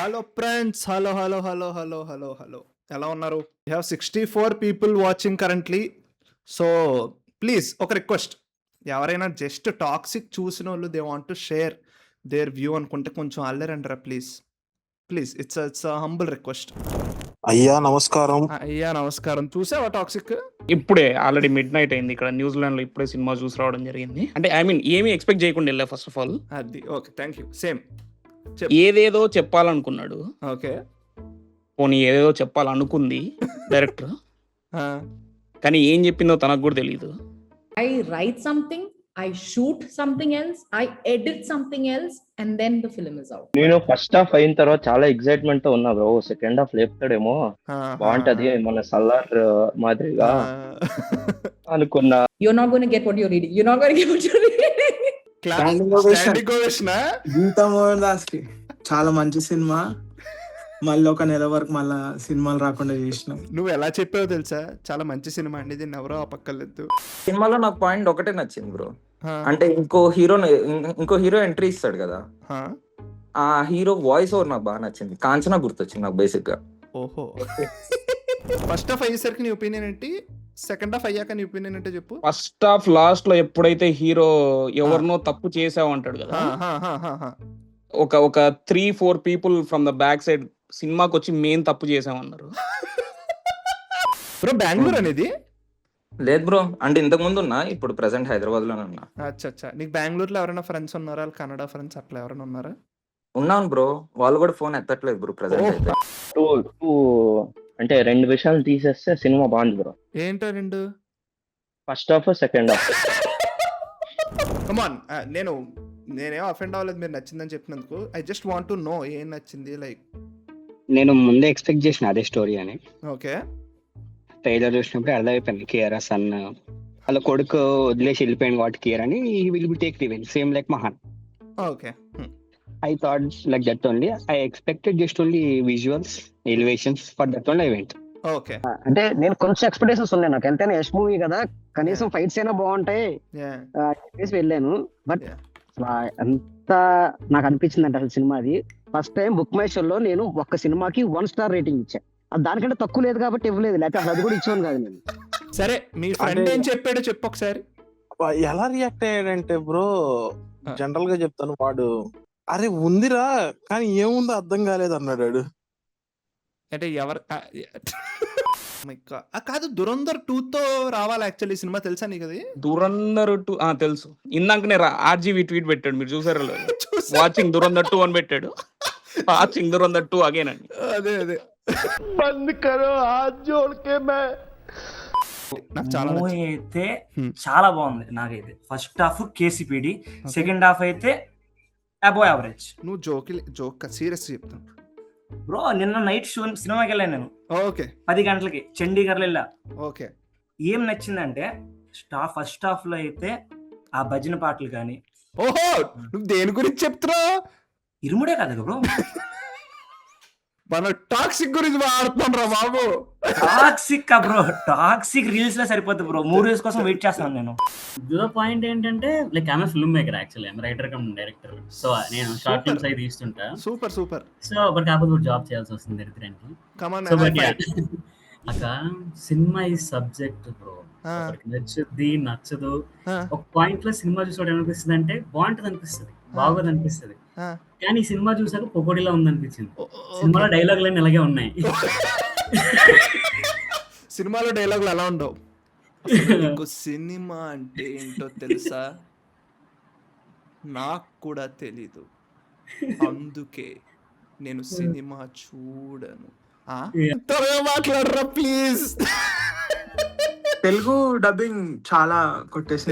Hello friends, hello. ఎలా ఉన్నారు? You have 64 people watching currently. So please ఒక request, ఎవరైనా జస్ట్ టాక్సిక్ చూసిన వాళ్ళు they want to share their view అనుకుంటే కొంచెం అల్లరండిరా please. Please, it's humble request. అయ్యా నమస్కారం. అయ్యా నమస్కారం. చూసావా టాక్సిక్? ఇప్పుడే ఆల్రెడీ మిడ్ నైట్ అయింది ఇక్కడ న్యూజిలాండ్ లో. ఇప్పుడే సినిమా చూసి రావడం జరిగింది. అంటే ఐ మీన్ ఏమీ ఎక్స్పెక్ట్ చేయకుండా వెళ్ళా. ఫస్ట్ ఆఫ్ ఆల్ అది ఓకే, థ్యాంక్ యూ. సేమ్. ఏదేదో చెప్పాలనుకున్నాడు. ఓకే. పోనీ ఏదేదో చెప్పాలనుకుంది డైరెక్టర్, కానీ ఏం చెప్పిందో తనకు కూడా తెలియదు. I write something, I shoot something else, I edit something else, and then the film is out. నేను ఫస్ట్ హాఫ్ అయిన తర్వాత చాలా ఎక్సైట్మెంట్ తో ఉన్నా బ్రో. సెకండ్ హాఫ్ లేపుతాడేమో, బాగుంటది మన సల్లార్ మాదిరిగా అనుకున్నా. You're not going to get what you're reading. You're not going to get what you're reading. Gita Mohan Das కి చాలా మంచి సినిమా. మళ్ళీ ఒక నెల వరకు మళ్ళా సినిమాలు రాకుండా చేసినాం. నువ్వు ఎలా చెప్పావో తెలుసా? చాలా మంచి సినిమా అండి, దీన్ని ఎవరో అపక్కర్లేదు. సినిమాలో నాకు పాయింట్ ఒకటే నచ్చింది బ్రో. అంటే ఇంకో హీరో ఎంట్రీ ఇస్తాడు కదా, ఆ హీరో వాయిస్ ఓవర్ నాకు బాగా నచ్చింది. కాంచనా గుర్తొచ్చింది నాకు బేసిక్ గా. ఓహో. ఫస్ట్ హాఫ్ అయ్యేసరికి నీ ఒపీనియన్ ఏంటి? సెకండ్ హాఫ్ అయ్యాక నీ ఒపీనియన్ ఏంటో చెప్పు. ఫస్ట్ హాఫ్ లాస్ట్ లో ఎప్పుడైతే హీరో ఎవరినో తప్పు చేసావు అంటాడు కదా, ఒక 3-4 people from the back side సినిమాకి వచ్చి మెయిన్ తప్పు చేసామన్నారు. బ్రో బెంగళూరు అనేది లేదు బ్రో, అంటే ఇంతకు ముందు ఉన్నా, ఇప్పుడు ప్రెసెంట్ హైదరాబాద్ లోనే ఉన్నా. అచ్చా. నీకు బెంగళూరులో ఎవరైనా ఫ్రెండ్స్ ఉన్నారా? కన్నడ ఫ్రెండ్స్ అట్లా ఎవరైనా ఉన్నారా? ఉన్నాను బ్రో, వాళ్ళు కూడా ఫోన్ ఎత్తట్లేదు బ్రో ప్రెసెంట్ అయితే. అంటే 2 విషయాలు తీసేస్తే సినిమా బాగుంది బ్రో. ఏంటో రెండు? First half, second half. Come on, నేనేం అఫెండ్ అవ్వలేదు మీరు నచ్చిందని చెప్పినందుకు. I just want to know ఏం నచ్చింది. లైక్ నేను ముందే ఎక్స్పెక్ట్ చేసిన అదే స్టోరీ అని. ఓకే. ట్రైలర్ చూసినప్పుడు అర్థమైపోయింది కేఆర్ సన్ వాళ్ళ కొడుకు వదిలేసి వెళ్ళిపోయింది కాబట్టి కేఆర్ అని he will be take revenge same like Mahaan. Okay. I thought like that only. I expected just only visuals, elevations for that only I went. Okay. అంటే నేను కొంచెం ఎక్స్పెక్టేషన్స్ ఉన్నాయి నాకు, ఎంతైనా యష్ మూవీ కదా, కనీసం ఫైట్స్ అయినా బాగుంటాయి చెప్పేసి వెళ్ళాను. బట్ అంతా నాకు అనిపించింది అంటే అసలు సినిమా అది ఫస్ట్ టైం బుక్ మై షోలో నేను ఒక్క సినిమాకి 1 స్టార్ రేటింగ్ ఇచ్చాను. అది దానికంటే తక్కువ లేదు కాబట్టి ఇవ్వలేదు, లేకపోతే అసలు అది కూడా ఇచ్చాను కాదు నేను. సరే, మీ ఫ్రెండ్ ఏం చెప్పాడో చెప్పు ఒకసారి. ఎలా రియాక్ట్ అయ్యాడంటే బ్రో, జనరల్ గా చెప్తాను, వాడు అరే ఉందిరా కానీ ఏముందో అర్థం కాలేదు అన్నాడు. అంటే ఎవరు కాదు, దురంధర్ 2తో రావాలి యాక్చువల్లీ సినిమా, తెలుసా నీకు అది? దురంధర్ 2 తెలుసు. ఇందాకనే ఆర్జీవి ట్వీట్ పెట్టాడు, మీరు చూసారు? వాచింగ్ దురంధర్ 2 అని పెట్టాడు. వాచింగ్ దురంధర్ 2 అగైన్ అని. అదే బంద్ కరో హాత్ జోడ్ కే మే. నాకు చాలా మూవీ అయితే చాలా బాగుంది. నాకైతే first half KCPD, second half అయితే అబో యావరేజ్. నువ్వు జోక్ సీరియస్ చెప్తాను బ్రో. నిన్న నైట్ షో సినిమాకి వెళ్ళాను నేను. ఓకే. 10 గంటలకి చండీగఢ్ వెళ్ళా. ఓకే. ఏం నచ్చిందంటే ఫస్ట్ హాఫ్ లో అయితే ఆ భజన పాటలు కానీ. ఓహో, నువ్వు దేని గురించి చెప్తున్నావు? ఇరుముడే కదా బ్రో, మన టాక్సిక్ గురించి మాట్లాడుతున్నాం రా బాబు. టాక్సిక్ బ్రో, టాక్సిక్ రీల్స్ లో సరిపోతుంది బ్రో. 3 రీల్స్ కోసం వెయిట్ చేస్తున్నాను నేను. ద పాయింట్ ఏంటంటే like I'm film maker actually, I'm writer cum director. So నేను షార్ట్ ఫిల్మ్స్ అయితే తీస్తుంటా. సూపర్. సో బట్ కాకపోతే జాబ్ చేయాల్సి వస్తుంది దరిద్రానికి. కమాన్. సో బట్ అక్క సినిమా ఈ సబ్జెక్ట్ బ్రో, నచ్చుద్ది నచ్చదు. ఒక పాయింట్ లో సినిమా చూసుకోవడం అనిపిస్తుంది అంటే బాగుంటది అనిపిస్తుంది, బాగోదు అనిపిస్తుంది. కానీ ఈ సినిమా చూసాక పొగడిలా ఉందనిపించింది. సినిమాలో డైలాగులు ఇలాగే ఉన్నాయి. సినిమాలో డైలాగులు ఎలా ఉండవు. సినిమా అంటే ఏంటో తెలుసా? నాకు కూడా తెలీదు, అందుకే నేను సినిమా చూడను. మాట్లాడరా ప్లీజ్. తెలుగు డబ్బింగ్ చాలా కొట్టేసి.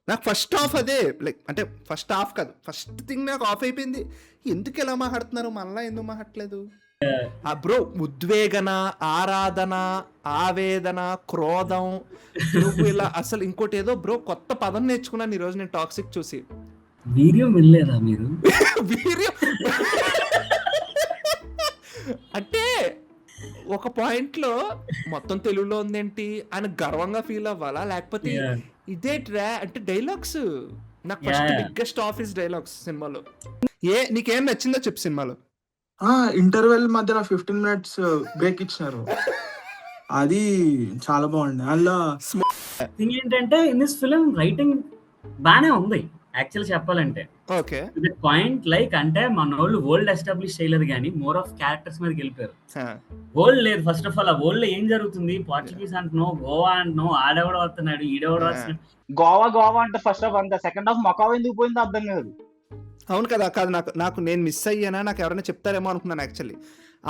నాకు ఫస్ట్ హాఫ్ అదే లైక్, అంటే ఫస్ట్ హాఫ్ కాదు, ఫస్ట్ థింగ్ నాకు ఆఫ్ అయిపోయింది. ఎందుకు ఎలా మాట్లాడుతున్నారు, మళ్ళా ఎందుకు మాట్లాడలేదు? బ్రో, ఉద్వేగన, ఆరాధన, ఆవేదన, క్రోధం, నువ్వు ఇలా అసలు ఇంకోటి ఏదో బ్రో కొత్త పదం నేర్చుకున్నాను ఈ రోజు నేను టాక్సిక్ చూసి. వీర్యం వెళ్ళలేదా మీరు? వీర్యం అంటే ఒక పాయింట్ లో మొత్తం తెలుగులో ఉందేంటి అని గర్వంగా ఫీల్ అవ్వాలా, లేకపోతే ఇదేట్రా అంటే డైలాగ్స్. నాకు ఫస్ట్ బిగ్గెస్ట్ ఆఫీస్ డైలాగ్స్ సినిమాలో. నీకేం నచ్చిందో చెప్పు సినిమాలో. ఇంటర్వెల్ మధ్యలో 15 minutes బ్రేక్ ఇచ్చినారు. అది చాలా బాగుంది. అందులో థింగ్ ఏంటంటే ఇన్ దిస్ ఫిలిం రైటింగ్ బానే ఉంది యాక్చువల్ చెప్పాలంటే. ఓకే పాయింట్ లైక్ అంటే మన వాళ్ళు వరల్డ్ ఎస్టాబ్లిష్ చేయలేదు కానీ మోర్ ఆఫ్ క్యారెక్టర్స్ మీద గెలిపారు. వరల్డ్ లేదు ఫస్ట్ ఆఫ్ ఆల్. ఆ వరల్డ్ లో ఏం జరుగుతుంది, పోర్చుగీస్ అంటున్నావు, గోవా అంటున్నావు, ఆడెవడో వస్తున్నాడు, ఈడెవడో వస్తున్నాడు. గోవా అంటే ఫస్ట్ హాఫ్ అంతా, సెకండ్ హాఫ్ మొకావ్ ఎందుకు పోయిందో అర్థం కాదు. అవును కదా, కాదు నాకు నేను మిస్ అయ్యానా, నాకు ఎవరైనా చెప్తారేమో అనుకున్నాను యాక్చువల్లీ.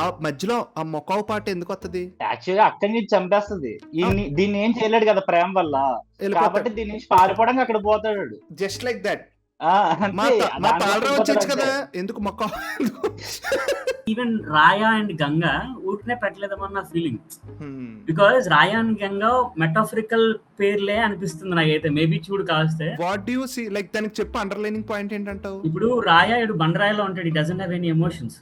ఆ మధ్యలో ఆ మొకావు పాట ఎందుకు వస్తుంది? యాక్చువల్లీ అక్కడి నుంచి చంపేస్తుంది. దీన్ని ఏం చేయలేడు కదా ప్రేమ వల్ల, కాబట్టి దీని నుంచి పారిపోవడానికి అక్కడ పోతాడు. Just like that. వచ్చేచ్చు కదా, ఎందుకు మొక్క. ఈవెన్ రాయా అండ్ గంగా ఊరికనే పెట్టలేదమని నా feeling. Because Raaya and Ganga metaphorical పేర్లే అనిపిస్తుంది నాకైతే. మేబీ చూడు కాస్తే what do you see like దానికి చెప్పు అండర్లైనింగ్ పాయింట్ ఏంటంటావు? ఇప్పుడు రాయా ఇడు బండరాయిలో ఉంటాడు, it doesn't have any emotions.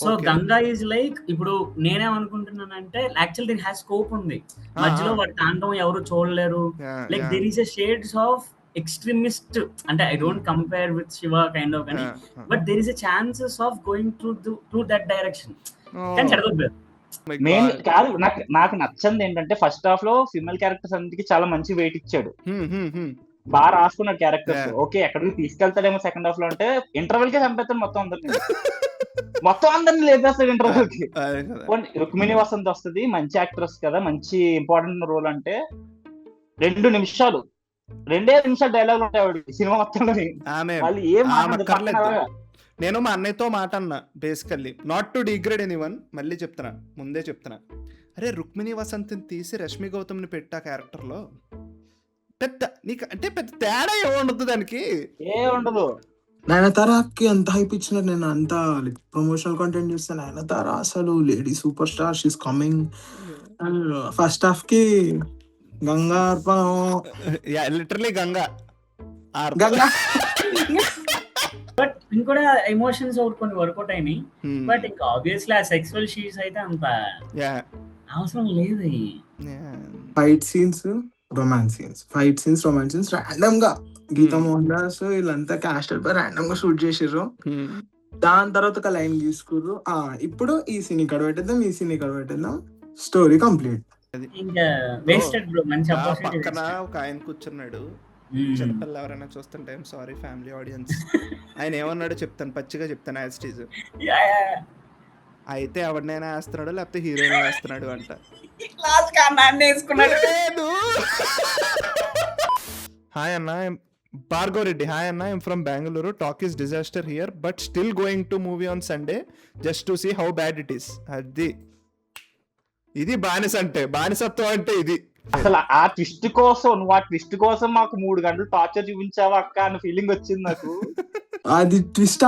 So Ganga is like, ఇప్పుడు నేనేమనుకుంటున్నానంటే యాక్చువల్ దీని హ్యాస్ స్కోప్ ఉంది. మధ్యలో వాటి తాండవం ఎవరు చూడలేరు. Like there is a shades of extremist, and I don't compare with Shiva kind of, but there is a chances of going through that direction. Can చదవద్దు. మెయిన్ కాదు, నాకు నచ్చింది ఏంటంటే ఫస్ట్ హాఫ్ లో ఫిమేల్ క్యారెక్టర్స్ అందరికి చాలా మంచి wait ఇచ్చాడు, బాగా రాసుకున్నాడు క్యారెక్టర్స్. ఓకే ఎక్కడికి తీసుకెళ్తాడేమో సెకండ్ హాఫ్ లో అంటే ఇంటర్వెల్ కే చంపేస్తాడు మొత్తం అందరినీ లేపేస్తాడు ఇంటర్వెల్ కి. రుక్మిణి వసంత్ వస్తుంది, మంచి యాక్ట్రెస్ కదా, మంచి ఇంపార్టెంట్ రోల్. అంటే 2 నిమిషాలు డైలాగ్ ఉంటాయి సినిమా మొత్తంలో. నేను మా అన్నయ్యతో మాట అన్నా basically, not to degrade anyone, మళ్ళీ చెప్తున్నా, ముందే చెప్తున్నా, అరే రుక్మిణి వసంత్ని తీసి రష్మి గౌతమ్ని పెట్టా క్యారెక్టర్ లో, పెద్ద తేడా ఏముండదు దానికి, ఉండదు. నయనతారకి ఎంత హైప్ ఇచ్చినారు. నేను అంత ప్రమోషనల్ కంటెంట్ చూస్తే నయనతార అసలు lady super star, she's coming. First half కి గంగా లిటరలీ గంగా బట్ ఇంకోటి ఎమోషన్స్ కొన్ని వర్కౌట్ అయినాయి. బట్ ఇంకా ఆబ్వియస్లీ ఆ సెక్సువల్ షీస్ అయితే అంత అవసరం లేదు. Fight scenes, romance scenes random గా గీతా మోహన్ దాస్ వీళ్ళంతా క్యాస్టర్ పై ర్యాండమ్ గా షూట్ చేసిర్రు. దాని తర్వాత ఒక లైన్ తీసుకుర్రు, ఇప్పుడు ఈ సీన్ ఇక్కడ పెట్టేద్దాం, స్టోరీ కంప్లీట్. పక్కన ఒక ఆయన కూర్చున్నాడు, చిన్నపిల్ల ఎవరైనా చూస్తుంటే సారీ ఫ్యామిలీ ఆడియన్స్, ఆయన ఏమన్నాడో చెప్తాను, పచ్చిగా చెప్తాను యాజ్ ఇట్ ఈజ్. అయితే ఎవరినైనా వేస్తున్నాడు లేకపోతే హీరోయిన్ వేస్తున్నాడు అంట. హాయ్ అన్న, భార్గవ్ రెడ్డి. హాయ్ అన్న, I'm from Bengaluru. Talk is disaster here but still going to movie on Sunday just to see how bad it is. ఇది బానిసత్వం అంటే ఇది. అసలు ఆ ట్విస్ట్ కోసం మాకు 3 గంటలు టార్చర్ చూపించావా అక్క అన్న ఫీలింగ్ వచ్చింది నాకు. అది ట్విస్ట్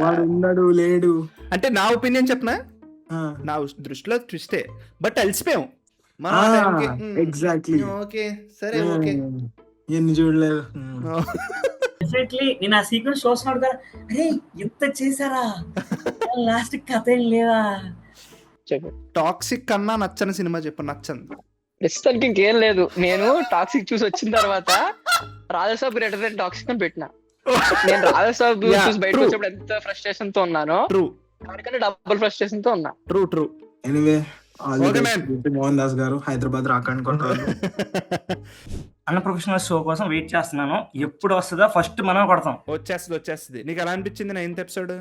వాడు ఉన్నాడు లేడు అంటే నా ఒపీనియన్ చెప్పనా, నా దృష్టిలో ట్విస్టే, బట్ అలసిపోయాం. ఎగ్జాక్ట్లీ. ఓకే సరే ఓకే, ఎన్ని చూడలేదు. డెఫినెట్లీ నేను ఆ సీక్వెన్స్ చూస్తున్నాడు కదా, అరే ఎంత చేశారా, లాస్ట్ కథ ఏం లేదా. టాక్సిక్ కన్నా నచ్చని సినిమా చెప్పు. నచ్చంది ప్రస్తుతానికి ఇంకేం లేదు. నేను టాక్సిక్ చూసి వచ్చిన తర్వాత రాజసాబ్ గ్రేటర్ దెన్ టాక్సిక్ అని పెట్టినా. నేను రాజసాబ్ చూసి బయటకు వచ్చినప్పుడు ఎంత ఫ్రస్ట్రేషన్ తో ఉన్నానో దానికంటే డబుల్ ఫ్రస్ట్రేషన్ తో ఉన్నా. ట్రూ. ఎనీవే మోహన్ దాస్ గారు హైదరాబాద్ రాకనుకుంటారు. అన్న ప్రొఫెషనల్ షో కోసం వెయిట్ చేస్తున్నాను, ఎప్పుడు వస్తుందో ఫస్ట్ మనం కొడతాం. వచ్చేస్తుంది. నీకు ఎలా అనిపించింది 9th ఎపిసోడ్?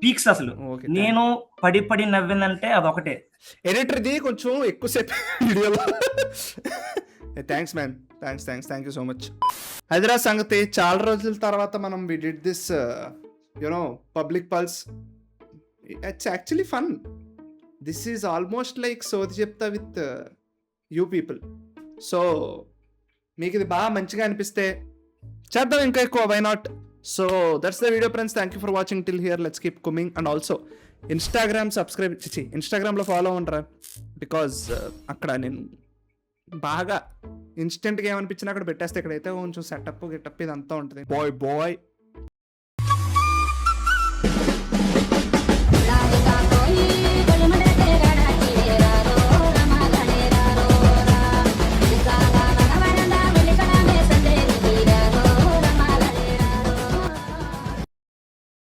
పీక్స్ అసలు. నేను పడి నవ్విందంటే అదొకటే. ఎడిటర్ది కొంచెం ఎక్కువసేపు వీడియోలో. Thanks man, thank you so much. Hyderabad సంగతి చాలా రోజుల తర్వాత మనం we did this you know public pulse. It's actually fun. This is almost like సోది చెప్తా విత్ యూ పీపుల్. సో మీకు ఇది బాగా మంచిగా అనిపిస్తే చేద్దాం ఇంకా ఎక్కువ, why not. So that's the video friends, thank you for watching till here. Let's keep coming, and also Instagramలో ఫాలో అవ్వండిరా, బికాజ్ అక్కడ నేను బాగా ఇన్స్టెంట్గా ఏమనిపించినా అక్కడ పెట్టేస్తే, ఇక్కడైతే కొంచెం సెటప్ గిటప్ ఇదంతా ఉంటుంది. బాయ్